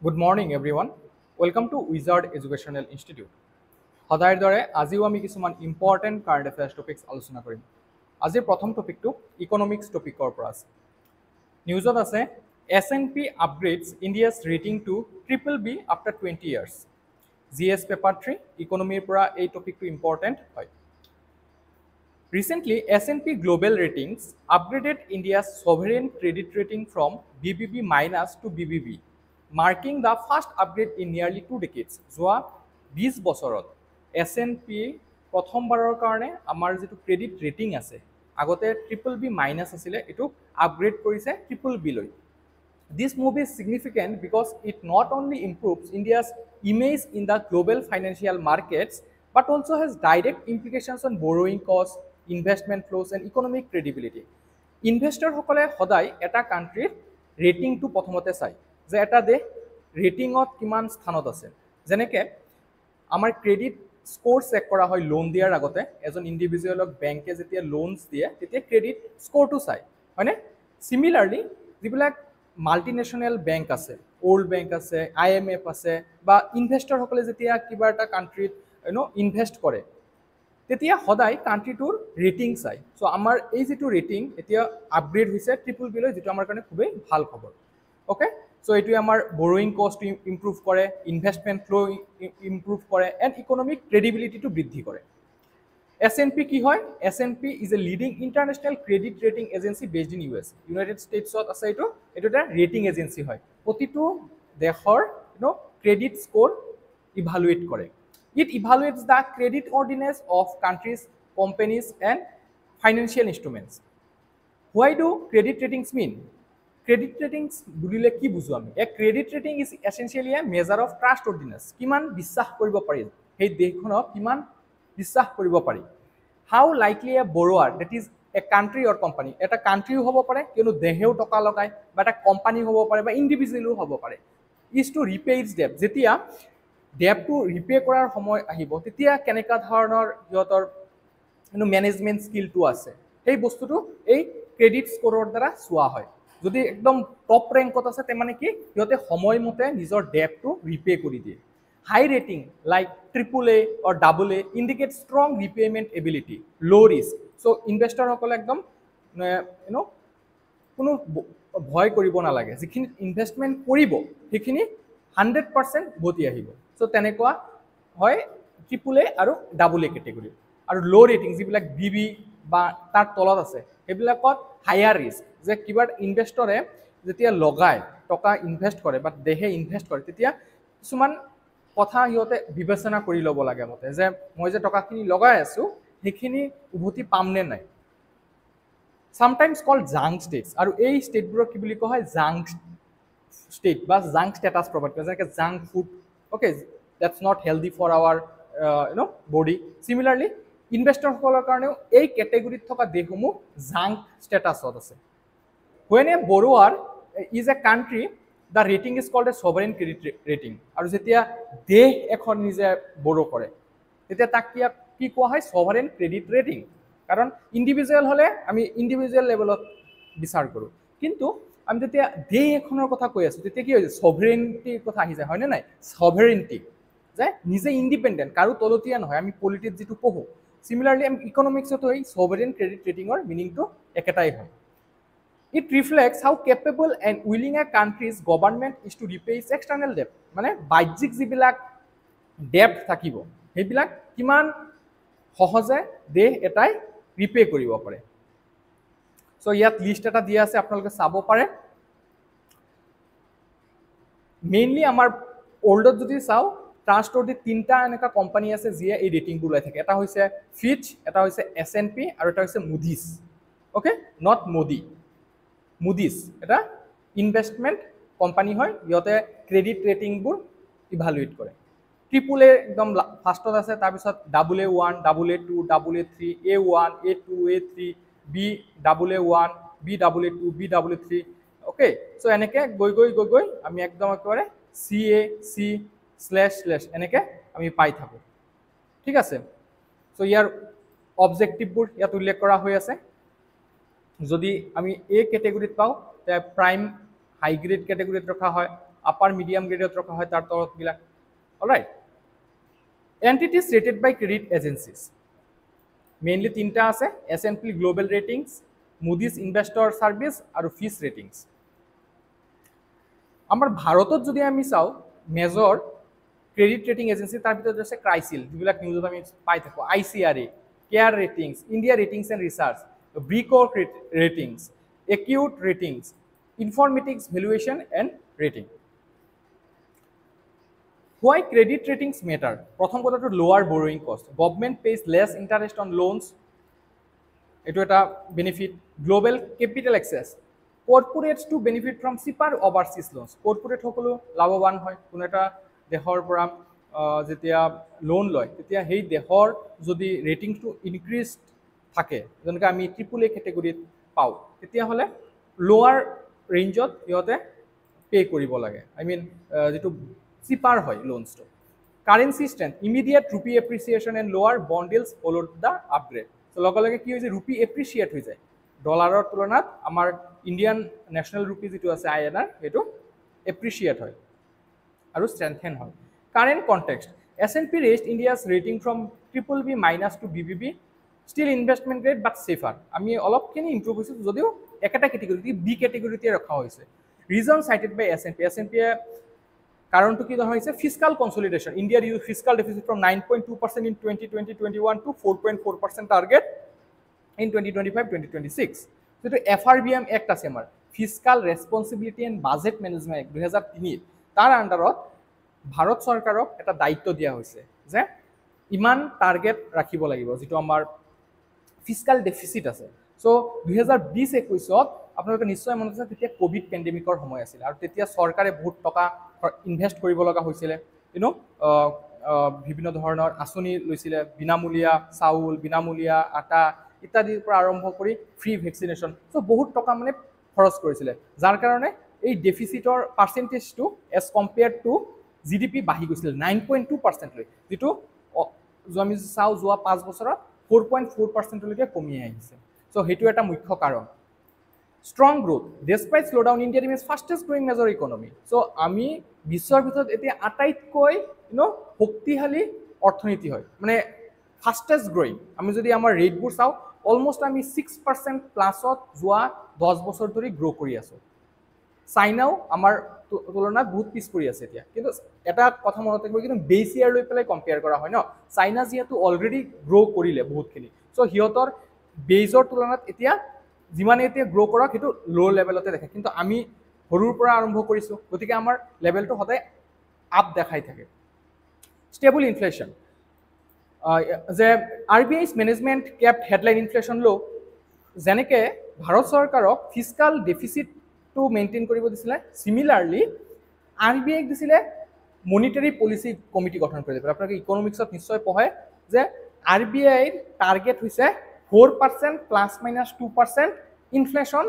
Good morning, everyone. Welcome to Wizard Educational Institute. সদায়ৰ দৰে আজিও আমি কিছুমান ইম্পৰ্টেণ্ট কাৰেণ্ট এফেয়াৰ্ছ টপিক্স আলোচনা কৰিম। আজিৰ প্ৰথম টপিকটো ইকনমিক্স টপিকৰ পৰা আছে। নিউজত আছে S&P upgrades India's rating to BBB after 20 years. GS paper 3 ইকনমিৰ পৰা এই টপিকটো ইম্পৰ্টেণ্ট হয়। Recently, S&P Global Ratings upgraded India's sovereign credit rating from BBB minus to BBB, marking the first upgrade in nearly 2 decades. যোৱা 20 বছৰত S&P প্ৰথমবাৰৰ কাৰণে আমাৰ যেটো ক্ৰেডিট ৰেটিং আছে আগতে BBB মাইনাস আছিলে এটো আপগ্ৰেড কৰিছে BBB লৈ। This move is significant because it not only improves India's image in the global financial markets but also has direct implications on borrowing costs, investment flows and economic credibility. Investor সকলে সদায় এটা কান্ট্ৰিৰ ৰেটিংটো প্ৰথমতে চাই যে এটা দেশ ৰেটিংত কিমান স্থানত আছে। যেনেকৈ আমাৰ ক্ৰেডিট স্কোৰ চেক কৰা হয় লোন দিয়াৰ আগতে এজন ইণ্ডিভিজুৱেলক বেংকে যেতিয়া লোনছ দিয়ে তেতিয়া ক্ৰেডিট স্কোৰটো চাই হয়নে। সিমিলাৰলি যিবিলাক মাল্টিনেশ্যনেল বেংক আছে, ওল্ড বেংক আছে, IMF আছে বা ইনভেষ্টৰসকলে যেতিয়া কিবা এটা কাণ্ট্ৰিত ইনভেষ্ট কৰে তেতিয়া সদায় কাণ্ট্ৰিটোৰ ৰেটিং চাই। চ' আমাৰ এই যিটো ৰেটিং এতিয়া আপগ্ৰেড হৈছে BBB লৈ, যিটো আমাৰ কাৰণে খুবেই ভাল খবৰ। অ'কে, চ' এইটোৱে আমাৰ বৰোয়িং কষ্ট ইম্প্ৰুভ কৰে, ইনভেষ্টমেণ্ট ফ্ল' ইম্প্ৰুভ কৰে এণ্ড ইকনমিক ক্ৰেডিবিলিটিটো বৃদ্ধি কৰে। S&P কি হয়? S&P is a leading international credit rating agency based in US. United Statesত আছে এইটো এটা ৰেটিং এজেঞ্চি হয়। প্ৰতিটো দেশৰ ক্ৰেডিট স্কোৰ ইভালুৱেট কৰে। It evaluates the credit worthiness of countries, companies and financial instruments. Why do credit ratings mean? Credit ratings বুলিলে কি বুঝো আমি? A credit rating is essentially a measure of trustworthiness. কিমান বিশ্বাস কৰিব পাৰি সেই দেশখনক কিমান বিশ্বাস কৰিব পাৰি। How likely a borrower, that is a country or company, এটা কান্ট্ৰিও হ'ব পাৰে কিয়নো দেশেও টকা লগায় বা এটা কোম্পানী হ'ব পাৰে বা ইণ্ডিভিজুৱেলো হ'ব পাৰে, is to repay its debt. যেতিয়া ডেপটো ৰিপে কৰাৰ সময় আহিব তেতিয়া কেনেকুৱা ধৰণৰ সিহঁতৰ মেনেজমেণ্ট স্কিলটো আছে সেই বস্তুটো এই ক্ৰেডিট স্কোৰৰ দ্বাৰা চোৱা হয়। যদি একদম টপ ৰেংকত আছে তে মানে কি সিহঁতে সময়মতে নিজৰ ডেপটো ৰিপে কৰি দিয়ে। High rating like AAA or AA indicate strong repayment ability, low risk. So' ইনভেষ্টৰসকলে একদম কোনো ভয় কৰিব নালাগে, যিখিনি ইনভেষ্টমেণ্ট কৰিব সেইখিনি 100% গতি আহিব। চ' তেনেকুৱা হয় AAA আৰু AA কেটেগৰী। আৰু ল' ৰেটিং যিবিলাক BB বা তাৰ তলত আছে সেইবিলাকত হায়াৰ ৰিস্ক, যে কিবা ইনভেষ্টৰে যেতিয়া লগায় টকা ইনভেষ্ট কৰে বা দেশে ইনভেষ্ট কৰে তেতিয়া কিছুমান কথা সিহঁতে বিবেচনা কৰি ল'ব লাগে মতে, যে মই যে টকাখিনি লগাই আছোঁ সেইখিনি উভতি পামনে নাই। sometimes called junk states, আৰু এই ষ্টেটবোৰক কি বুলি কোৱা হয়? junk state বা junk status provide কৰে, যেনেকৈ junk food. Okay, that's not healthy for our body. Similarly, ইনভেষ্টৰসকলৰ কাৰণেও এই কেটেগৰীত থকা দেশসমূহ জাংক ষ্টেটাছত আছে। When a borrower is a country, the rating is called a sovereign credit rating. আৰু যেতিয়া দেশ এখন নিজে বৰো কৰে তেতিয়া তাক কি কোৱা হয়? sovereign credit rating. কাৰণ ইণ্ডিভিজুৱেল হ'লে আমি ইণ্ডিভিজুৱেল লেভেলত বিচাৰ কৰোঁ, কিন্তু আমি যেতিয়া দেশ এখনৰ কথা কৈ আছোঁ তেতিয়া কি হৈছে? সভৰেইনিটিৰ কথা আহি যায় হয়নে নাই? সভৰেইনিটি যে নিজে ইণ্ডিপেণ্ডেণ্ট, কাৰো তলতীয়া নহয়, আমি পলিটিত যিটো পঢ়োঁ। সিমিলাৰলি আমি ইকনমিক্সতো এই সভৰেইন ক্ৰেডিট ৰেটিঙৰ মিনিংটো একেটাই হয়। It reflects how capable and willing a country's government is to repay its external debt. মানে বাহ্যিক যিবিলাক ডেপ্ট থাকিব সেইবিলাক কিমান সহজে দেশ এটাই ৰিপে কৰিব পাৰে। চ' ইয়াত লিষ্ট এটা দিয়া আছে, আপোনালোকে চাব পাৰে। মেইনলি আমাৰ ওল্ডত যদি চাওঁ ট্ৰাষ্টৱৰ্দি তিনিটা এনেকুৱা কোম্পানী আছে যিয়ে এই ৰেটিংটো ওলাই থাকে। এটা হৈছে ফিচ, এটা হৈছে S&P আৰু এটা হৈছে Moody's. Okay, not Modi, Moody's এটা ইনভেষ্টমেণ্ট কোম্পানী হয়, সিহঁতে ক্ৰেডিট ৰেটিংবোৰ ইভালুৱেট কৰে। AAA একদম ফাৰ্ষ্টত আছে, তাৰপিছত AA1, AA2, AA3, A1, A2, A3, Baa1, Baa2, Baa3। Okay, চ' এনেকৈ গৈ গৈ গৈ গৈ আমি একদম একেবাৰে CA/C/ এনেকৈ আমি পাই থাকোঁ। ঠিক আছে, চ' ইয়াৰ অবজেক্টিভবোৰ ইয়াত উল্লেখ কৰা হৈ আছে। যদি আমি এই কেটেগৰীত পাওঁ তে প্ৰাইম হাই গ্ৰেড কেটেগৰীত ৰখা হয়, আপাৰ মিডিয়াম গ্ৰেডত ৰখা হয় তাৰ তলতবিলাক অলৰাইট এণ্টিটিজ ৰেটেড বাই ক্ৰেডিট এজেঞ্চিজ মেইনলি তিনিটা আছে S&P global ratings Moody's investor service আৰু ফিচ ৰেটিংছ আমাৰ ভাৰতত যদি আমি চাওঁ মেজৰ ক্ৰেডিট ৰেটিং এজেঞ্চি তাৰ ভিতৰত আছে ক্ৰাইচিল যিবিলাক নিউজত আমি পাই থাকোঁ ICRA CARE ratings India ratings and research Brickwork ratings Acuite ratings Infomerics valuation and rating Why credit ratings matter? প্ৰথম কথাটো lower borrowing cost. Government pays less interest on loans. এটো এটা benefit. Global capital access. Corporates to benefit from cheaper overseas loans. Corporate সকলো লাভৱান হয় কোনো এটা দেশৰ পৰা যেতিয়া লোন লয় তেতিয়া সেই দেশৰ যদি ৰেটিংটো ইনক্ৰিজ থাকে যেনেকৈ আমি AAA কেটেগৰীত পাওঁ তেতিয়াহ'লে লোৱাৰ ৰেঞ্জত সিহঁতে পে' কৰিব লাগে আই মিন যিটো cheaper হয় loans to currency strength immediate rupee appreciation and lower bond yields followed the upgrade so লগে লগে কি হৈছে rupee appreciate হৈ যায় ডলাৰৰ তুলনাত আমাৰ ইণ্ডিয়ান ন্যাশনাল rupee যেটো আছে INR হেতু appreciate হয় আৰু strengthen হয় current context S&P raised India's rating from BBB minus to BBB still investment grade but safer আমি অলপখিনি ইমপ্ৰুভ হৈছে যদিও একটা ক্যাটেগৰিতে বি ক্যাটেগৰিতে ৰাখা হৈছে reason cited by S&P কাৰণটো কি ধৰা হৈছে ফিস্কাল কনসলিডেশন ইন্ডিয়াৰ you fiscal deficit from 9.2% in 2020-21 to 4.4% target in 2025-2026 যেটো FRBM এক্ট আছে আমাৰ fiscal responsibility and budget management 2003 তাৰ আন্ডাৰত ভাৰত চৰকাৰক এটা দায়িত্ব দিয়া হৈছে যে ইমান টাৰ্গেট ৰাখিব লাগিব যেটো আমাৰ ফিস্কাল ডেফিসিট আছে সো 2020-21 আপোনালোকে নিশ্চয় মনত আছে তেতিয়া কোভিড পেন্ডেমিকৰ সময় আছিল আৰু তেতিয়া চৰকাৰে বহুত টকা ইনভেস্ট কৰিব লগা হৈছিল বিভিন্ন ধৰণৰ আঁচনি লৈছিলে বিনামূলীয়া চাউল বিনামূলীয়া আটা ইত্যাদিৰ পৰা আৰম্ভ কৰি ফ্ৰী ভ্যাকসিনেশন সো বহুত টকা মানে খৰচ কৰিছিলে যাৰ কাৰণে এই ডেফিসিটৰ পাৰ্সেন্টেজটো এজ কম্পেয়াৰ্ড টু জিডিপি বাঢ়ি গৈছিল 9.2% লৈ যেটো আমি চাও যোৱা 5 বছৰত 4.4% লৈকে কমি আহিছে সো হেতু এটা মুখ্য কাৰণ strong growth despite slowdown India remains fastest growing major economy so আমি বিশ্বৰ ভিতৰত এতিয়া আটাইতকৈ শক্তিশালী অৰ্থনীতি হয় মানে ফাস্টেষ্ট গ্ৰোইং আমি যদি আমাৰ ৰেটবোৰ চাও অলমোস্ট আমি 6% প্লাসত যোৱা 10 বছৰ ধৰি গ্ৰো কৰি আছো চাইনাও আমাৰ তুলনাত বহুত পিছ পৰি আছে এতিয়া কিন্তু এটা কথা মনত ৰাখিব কিন্তু বেস ইয়াৰ লৈ পেলাই কম্পেয়াৰ কৰা হয় ন চাইনা যেহেতু অলৰেডি গ্ৰো কৰিলে বহুতখিনি সো হিয়তৰ বেজৰ তুলনাত এতিয়া যিমানে এতিয়া গ্ৰো কৰক হেতু লো লেভেলতে দেখে কিন্তু আমি হৰুৰ পৰা আৰম্ভ কৰিছো গতিকে আমাৰ লেভেলটো সদায় আপ দেখাই থাকে স্টেবল ইনফ্লেশন যে RBI's management kept headline inflation low যেনেকে ভাৰত চৰকাৰক ফিস্কাল ডেফিসিট টু মেইনটেইন কৰিব দিছিলে সিমিলাৰলি RBI দিছিলে মনিটাৰী পলিসি কমিটি গঠন কৰি দিলে আপোনালোকে ইকোনমিক্সত নিশ্চয় পঢ়ে যে RBI ৰ টাৰ্গেট হৈছে 4% plus minus 2% ইনফ্লেশন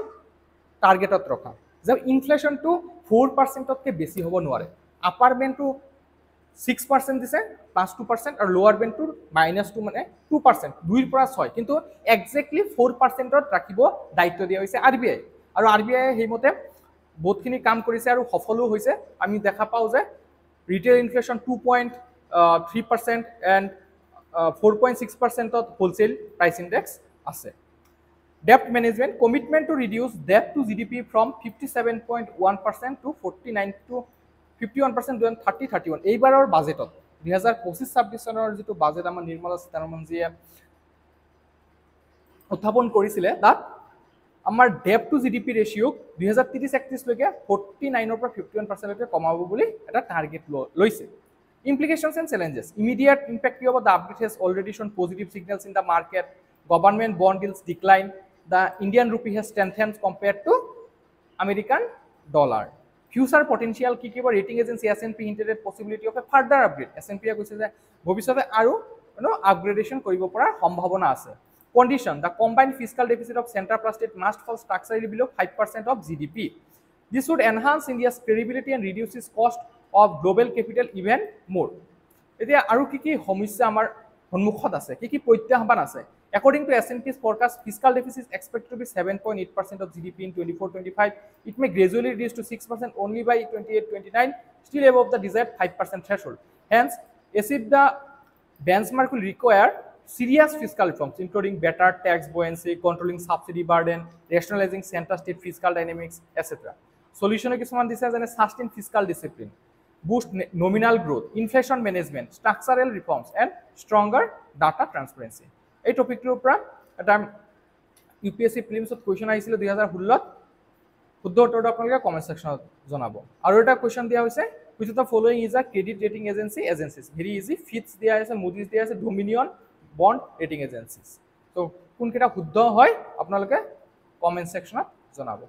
টাৰ্গেটত ৰখা যে ইনফ্লেশন টু 4% তকৈ বেছি হ'ব নোৱাৰে আপাৰ বেন্ডটো 6% দিছে plus 2% আৰু লোৱাৰ বেন্ডটো -2 মানে 2% 2 পৰা 6 কিন্তু এক্স্যাক্টলি 4% ত ৰাখিব দায়িত্ব দিয়া হৈছে RBI আৰু RBI হেইমতে বহুতখিনি কাম কৰিছে আৰু সফলো হৈছে আমি দেখা পাও যে retail inflation 2.3% and 4.6% of wholesale price index আছে debt management commitment to reduce debt to GDP from 57.1% to 49 to 51% during 30-31 এইবাৰৰ বাজেটত 2025-26 চনৰ যেটো বাজেট আমাৰ নিৰ্মলা সীতাৰমণজীয়ে উত্থাপন কৰিছিলে তাত আমাৰ ডেপ টু জিডিপি ৰেশিও 2030-31 লৈকে 49 পৰা 51% লৈকে কমাব বুলি এটা টাৰ্গেট লৈছে Implications and challenges. Immediate impact of the upgrade has already shown positive signals in the market. Government bond yields decline. The Indian rupee has strengthened compared to American dollar. Future potential কি কিবা rating agency S&P hinted at possibility of a further upgrade. S&P কৈছে যে ভৱিষ্যতে আৰু আপগ্ৰেডেশন কৰিব পৰা সম্ভাৱনা আছে। Condition: the combined fiscal deficit of central plus state must fall structurally below 5% of GDP. This would enhance India's credibility and reduce its cost of global capital even more. এতিয়া আৰু কি কি সমস্যা আমাৰ সন্মুখত আছে কি কি প্ৰত্যাহ্বান আছে According to S&P's forecast, fiscal deficit is expected to be 7.8% of GDP in 24-25. It may gradually reduce to 6% only by 28-29, still above the desired 5% threshold. Hence, achieve the benchmark will require serious fiscal reforms, including better tax buoyancy, controlling subsidy burden, rationalizing center-state fiscal dynamics, etc. Solution কিছুমান দিছে যেনে sustain fiscal discipline, boost nominal growth, inflation management, structural reforms, and stronger data transparency. এই টপিকটোৰ পৰা এটা UPSC প্ৰিলিমছত question আহিছিল 2016 শুদ্ধ উত্তৰটো আপোনালোকে কমেন্ট সেকশনত জনাব। আৰু এটা কুৱেশ্যন দিয়া হৈছে which of the following is a credit rating agencies? Very easy. Fitch দিয়া আছে, Moody's দিয়া আছে, Dominion bond rating agencies. So কোনকেইটা শুদ্ধ হয় আপোনালোকে কমেন্ট সেকশনত জনাব।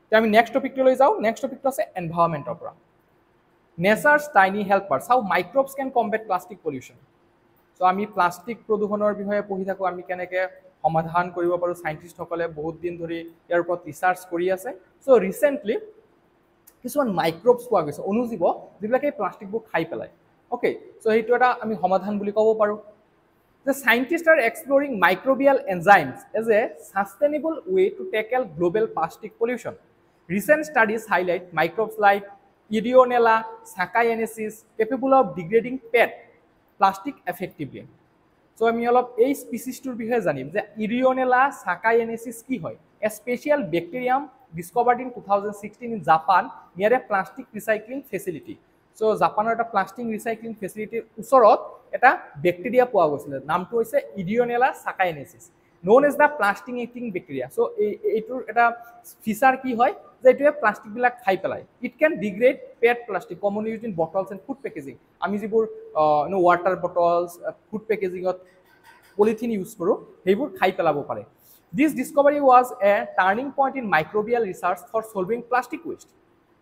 তে আমি নেক্সট টপিকটো লৈ যাওঁ। নেক্সট টপিকটো আছে এনভাইৰনমেন্টৰ পৰা। Nature's tiny helpers, how microbes can combat plastic pollution. So আমি প্লাষ্টিক প্ৰদূষণৰ বিষয়ে পঢ়ি থাকোঁ, আমি কেনেকৈ সমাধান কৰিব পাৰোঁ, সাইণ্টিষ্টসকলে বহুত দিন ধৰি ইয়াৰ ওপৰত ৰিচাৰ্চ কৰি আছে। চ' ৰিচেণ্টলি কিছুমান মাইক্ৰবছ পোৱা গৈছে, অনুজীৱ, যিবিলাকে এই প্লাষ্টিকবোৰ খাই পেলায়। অ'কে, চ' সেইটো এটা আমি সমাধান বুলি ক'ব পাৰোঁ। The scientists are exploring microbial enzymes as a sustainable way to tackle global plastic pollution. Recent studies highlight microbes like Ideonella saccharomyces capable of degrading PET plastic effectively. So আমি অলপ এই স্পিচিছটোৰ বিষয়ে জানিম যে Ideonella saccharomyces কি হয়। A special bacterium discovered in 2016 in Japan near a plastic recycling facility. So জাপানৰ এটা প্লাষ্টিক ৰিচাইক্লিং ফেচিলিটিৰ ওচৰত এটা বেক্টেৰিয়া পোৱা গৈছিল, নামটো হৈছে Ideonella saccharomyces, known as the plastic eating bacteria. So এইটোৰ এটা ফিচাৰ কি হয় যে এইটোৱে প্লাষ্টিকবিলাক খাই পেলায়। It can degrade PET plastic commonly use in bottles and food packaging. আমি যিবোৰ ৱাটাৰ বটলছ, ফুড পেকেজিঙত পলিথিন ইউজ কৰোঁ, সেইবোৰ খাই পেলাব পাৰে। This discovery was a turning point in microbial research for solving plastic waste.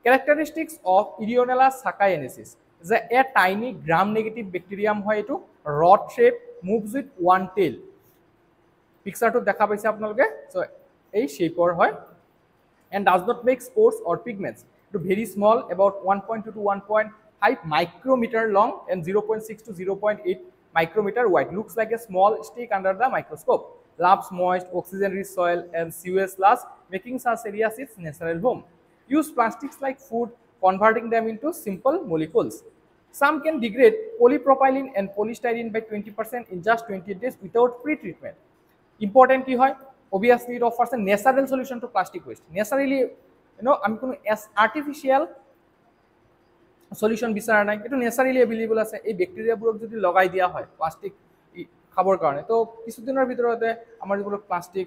Characteristics of Ideonella saccharomyces is a tiny gram-negative bacterium হয়, এইটো rod shape, moves with one tail. পিকচাৰটো দেখা পাইছে আপোনালোকে। চ' এই শেপৰ হয় and does not make spores or pigments. It is very small, about 1.2 to 1.5 micrometer long and 0.6 to 0.8 micrometer wide. Looks like a small stick under the microscope. Loves moist, oxygen-rich soil and sewage sludge, making such areas its natural home. Use plastics like food, converting them into simple molecules. Some can degrade polypropylene and polystyrene by 20% in just 28 days without pre-treatment. Important কি হয়? Obviously, it offers a natural solution to plastic waste. Naturally, আমি কোনো artificial solution বিচাৰা নাই, এইটো naturally available আছে। এই বেক্টেৰিয়াবোৰক যদি লগাই দিয়া হয় প্লাষ্টিক খাবৰ কাৰণে, তো কিছুদিনৰ ভিতৰতে আমাৰ যিবোৰ প্লাষ্টিক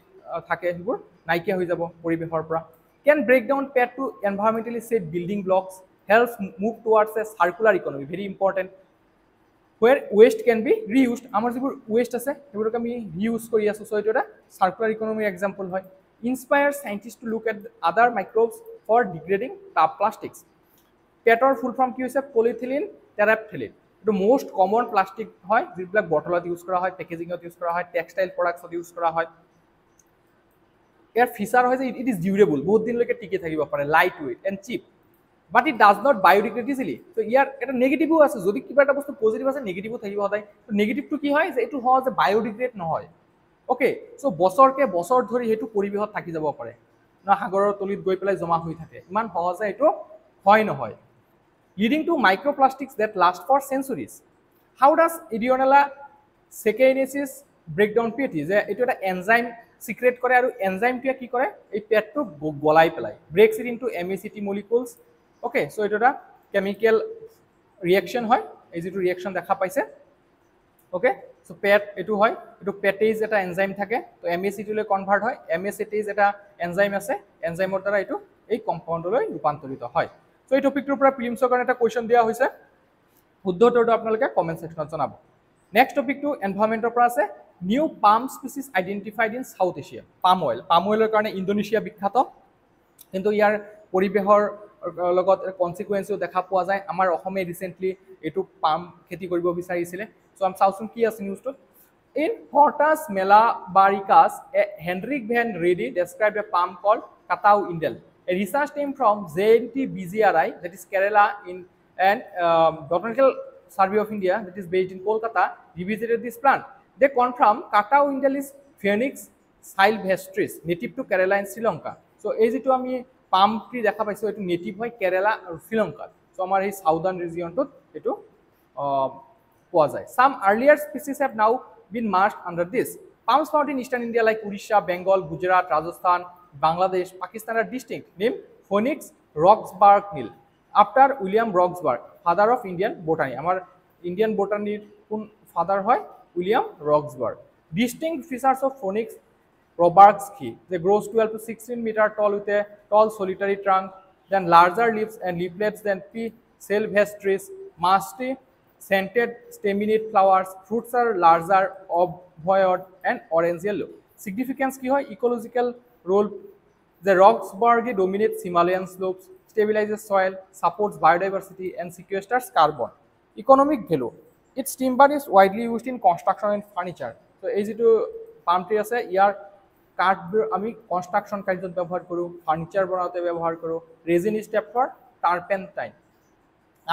থাকে সেইবোৰ নাইকিয়া হৈ যাব পৰিৱেশৰ পৰা। Can break down PET to environmentally safe building blocks, helps move towards a circular economy, very important. Where waste can be reused, আমাৰ যিবোৰ waste আছে সেইবোৰক আমি reuse কৰি আছোঁ। চ' এইটো এটা circular economy example হয়। Inspire scientists to look at other microbes for degrading tough plastics. পেটৰ ফুল ফৰ্ম কি হৈছে? পলিথিলিন টেৰাপথেলিন। এইটো মোষ্ট কমন প্লাষ্টিক হয়, যিবিলাক বটলত ইউজ কৰা হয়, পেকেজিঙত ইউজ কৰা হয়, টেক্সটাইল প্ৰডাক্টছত ইউজ কৰা হয়। ইয়াৰ ফিচাৰ হয় যে ইট ইজ ডিউৰেবল, বহুত দিনলৈকে টিকি থাকিব পাৰে, light weight and cheap, but it does not biodegrade easily. তো ইয়াৰ এটা নেগেটিভো আছে, যদি কিবা এটা বস্তু পজিটিভ আছে নেগেটিভো থাকিব সদায়। তো নেগেটিভটো কি হয় যে এইটো সহজে বায়'ডিগ্ৰেড নহয়। অ'কে, চ' বছৰকে বছৰ ধৰি সেইটো পৰিৱেশত থাকি যাব পাৰে, না সাগৰৰ তলিত গৈ পেলাই জমা হৈ থাকে, ইমান সহজে এইটো হয় নহয়, leading to microplastics that last for centuries. How does Ideonella saccharomyces break down PET? যে এইটো এটা এনজাইম সিক্ৰেট কৰে আৰু এনজাইমটোৱে কি কৰে? এই পেটটো গলাই পেলায়, breaks it into MACT molecules. Okay, so' এইটো এটা কেমিকেল ৰিয়েকশ্যন হয়, এই যিটো ৰিয়েকশ্যন দেখা পাইছে। অ'কে, চ' পেট এইটো হয়, এইটো পেটেজ এটা এনজাইম থাকে, তো MACT-লৈ কনভাৰ্ট হয়। MACTase এটা এনজাইম আছে, এনজাইমৰ দ্বাৰা এইটো এই কম্পাউণ্ডলৈ ৰূপান্তৰিত হয়। চ' এই টপিকটোৰ পৰা প্ৰিলিমছৰ কাৰণে এটা কুৱেশ্যন দিয়া হৈছে, শুদ্ধ উত্তৰটো আপোনালোকে কমেণ্ট ছেকশ্যনত জনাব। নেক্সট টপিকটো এনভাইৰনমেণ্টৰ পৰা আছে। নিউ পাম species identified in south Asia. পাম অইলৰ কাৰণে ইণ্ডোনেছিয়া বিখ্যাত, কিন্তু ইয়াৰ পৰিৱেশৰ লগত কনচিকুৱেঞ্চো দেখা পোৱা যায়। আমাৰ অসমে ৰিচেণ্টলি এইটো পাম খেতি কৰিব বিচাৰিছিলে। চ' আমি চাওঁচোন কি আছে নিউজটোত। ইন হৰ্টাছ মেলাবাৰিকাছ, হেনৰিক ভেন ৰেডি ডেছক্ৰাইব এ পাম cold কাটাউ ইণ্ডেল। A research team from JNT-BGRI, that is Kerala, and Botanical Survey of India, that is based in Kolkata, revisited this plant. They come from Kata Windalis Phoenix sylvestris, native to Kerala and Sri Lanka. So এই যেটো আমি palm tree দেখা পাইছো এটো native হয় কেরালা আৰু Sri Lanka. So আমাৰ এই সাউদাৰ্ন ৰিজিয়নটোত এটো পোৱা যায়। Some earlier species have now been merged under this. Palms found in eastern India like Odisha, Bengal, Gujarat, Rajasthan, Bangladesh, Pakistan are distinct. Name Phoenix Roxburgh Hill after William Roxburgh, father of Indian botany. আমার Indian বটানির কোন father হয় William রক্সবার্গ। Distinct features of Phoenix Roxburghi. They grows 12 to 16 meter tall with a tall solitary trunk, then larger leaves and leaflets than P. sylvestris, musty, scented staminate flowers. Fruits are larger, ovoid and orange yellow. Significance ki hoy ecological role. The Roxburghi dominates Himalayan slopes, stabilizes soil, supports biodiversity and sequesters carbon. Economic value. Its timber is widely used in construction and furniture. So এই যেটো palm tree আছে ইয়ার কাঠ আমি construction কার্যত ব্যবহার করো, furniture বানাতে ব্যবহার করো, resin is tap for turpentine.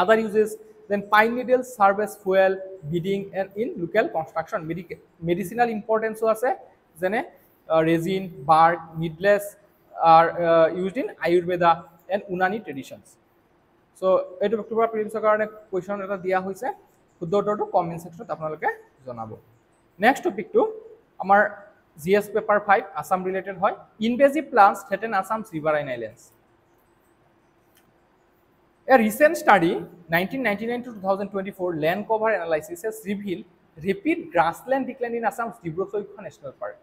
Other uses, then pine needles serve as fuel, bedding and in local construction. Medicinal importance আছে যেনে resin, bark, needles are used in Ayurveda and Unani traditions. So এইটো বক্তব্য প্ৰিলিমছৰ কাৰণে question এটা দিয়া হৈছে, শুদ্ধ উত্তৰটো কমেন্ট সেকশনত আপোনালোকে জনাব। নেক্সট টপিকটো আমাৰ জিএস পেপাৰ 5 আসাম ৰিলেটেড হয়। ইনভেজিভ plants threaten Assam's riverine islands. A recent study 1999 to 2024 land cover analysis has revealed rapid grassland decline in Assam's Dibru-Saukha National Park,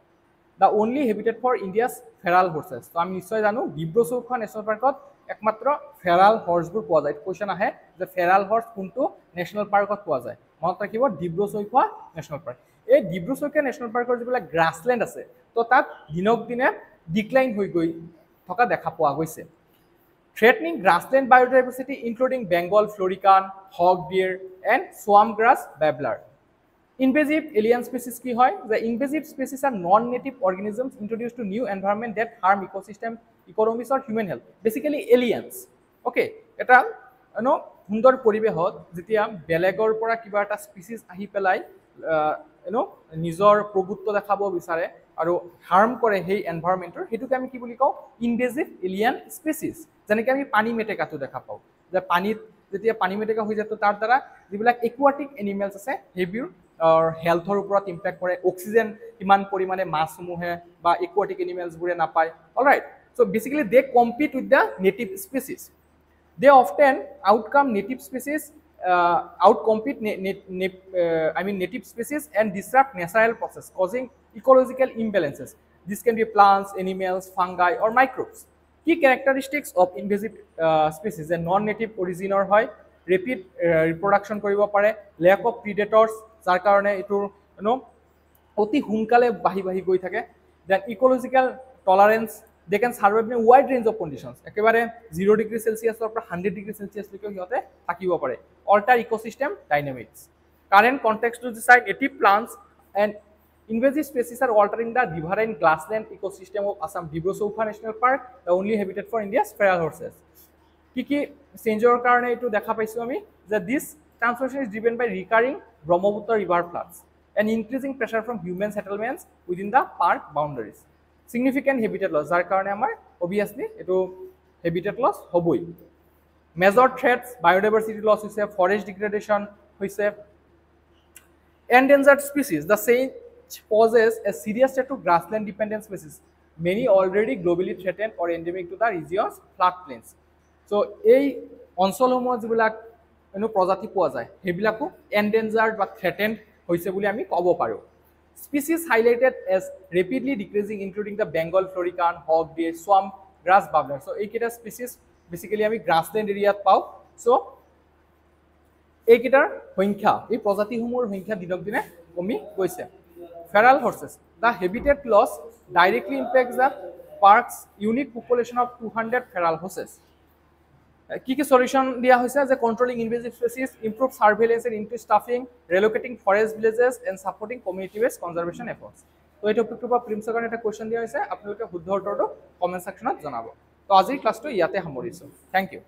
the only habitat for India's feral horses. So আমি নিশ্চয় জানো Dibru-Saukha National Parkত একমাত্ৰ feral horseবোৰ পোৱা যায়। Question আহে যে feral horse কোনটো national পাৰ্কত পোৱা যায়, মনত ৰাখিব Dibru-Saukha National Park। এই Dibru-Saukha National Parkৰ যিবিলাক গ্ৰাছলেণ্ড আছে তো তাত দিনক দিনে ডিক্লাইন হৈ গৈ থকা দেখা পোৱা গৈছে। Threatening grassland biodiversity including Bengal florican, hog deer and swamp grass babbler. Invasive alien species কি হয়? The invasive species are non-native organisms introduced to new environment that harm ecosystem, economies or human health. Basically aliens. Okay, এটা সুন্দৰ পৰিবেশত যেতিয়া বেলেগৰ পৰা কিবা এটা স্পিচিছ আহি পেলাই নিজৰ প্ৰভুত্ব দেখাব বিচাৰে আৰু হাৰ্ম কৰে সেই এনভাইৰনমেন্টৰ, হেতুকে আমি কি বুলি কওঁ ইনভেজিভ এলিয়ান স্পিচিছ। যেনেকৈ আমি পানী মেটেকাটো দেখা পাওঁ যে পানীত যেতিয়া পানী মেটেকা হৈ যায় তো তাৰ দ্বাৰা যিবিলাক একুৱাটিক এনিমেলছ আছে সেইবোৰ হেল্থৰ ওপৰত ইম্পেক্ট কৰে। অক্সিজেন কিমান পৰিমাণে মাছসমূহে বা একুৱাটিক এনিমেলছবোৰে নাপায়। Alright, so basically they compete with the native species. They often outcome native species, outcompete native species and disrupt natural process, causing ecological imbalances. This can be plants, animals, fungi or microbes. Key characteristics of invasive species: a non-native origin or hoy, rapid reproduction koribo pare, lack of predators jar karone etur অতি সোনকালে বাহি বাহি গৈ থাকে। Then ecological tolerance, they can survive in a wide range of conditions. একেবাৰে 0 degree সেলসিয়াছৰ পৰা 100 degree সেলসিয়াছ লৈকে সিহঁতে থাকিব পাৰে। Alter ecosystem dynamics. Current context to decide native plants and invasive species are altering the riverine grassland ecosystem of Assam Dibru-Saukha National Park, the only habitat for India's feral horses. কি চেঞ্জৰ কাৰণে এইটো দেখা পাইছো আমি যে this transformation is driven by recurring Brahmaputra river floods and increasing pressure from human settlements within the park boundaries. Significant habitat loss, যাৰ কাৰণে আমাৰ obviously এইটো habitat loss হবই। Major threats, biodiversity loss হৈছে, forest degradation হৈছে, endangered species, the same poses a serious threat to grassland dependent species, many already globally threatened or endemic to the region's floodplains. So এই অঞ্চলসমূহত যিবিলাক প্ৰজাতি পোৱা যায় সেইবিলাকো endangered বা threatened হৈছে বুলি আমি ক'ব পাৰো। Species highlighted as rapidly decreasing including the Bengal florican, hog deer, swamp grass babbler. So এইকেইটা species basically আমি grassland এৰিয়াত পাওঁ। So এইকেইটাৰ সংখ্যা, এই প্ৰজাতিসমূহৰ সংখ্যা দিনক দিনে কমি গৈছে। Feral horses, the habitat loss directly impacts the park's unique population of 200 feral horses. কি solution দিয়া হৈছে যে controlling invasive species, improve surveillance and increase staffing, relocating forest villages and supporting community based conservation efforts. তো এই টপিকটোৰ পৰা প্ৰিলিমছৰ কাৰণে এটা question দিয়া হৈছে, আপোনালোকে শুদ্ধ উত্তৰটো কমেন্ট সেকশনত জনাব। তো আজিৰ ক্লাছটো ইয়াতে সামৰিছো। Thank U.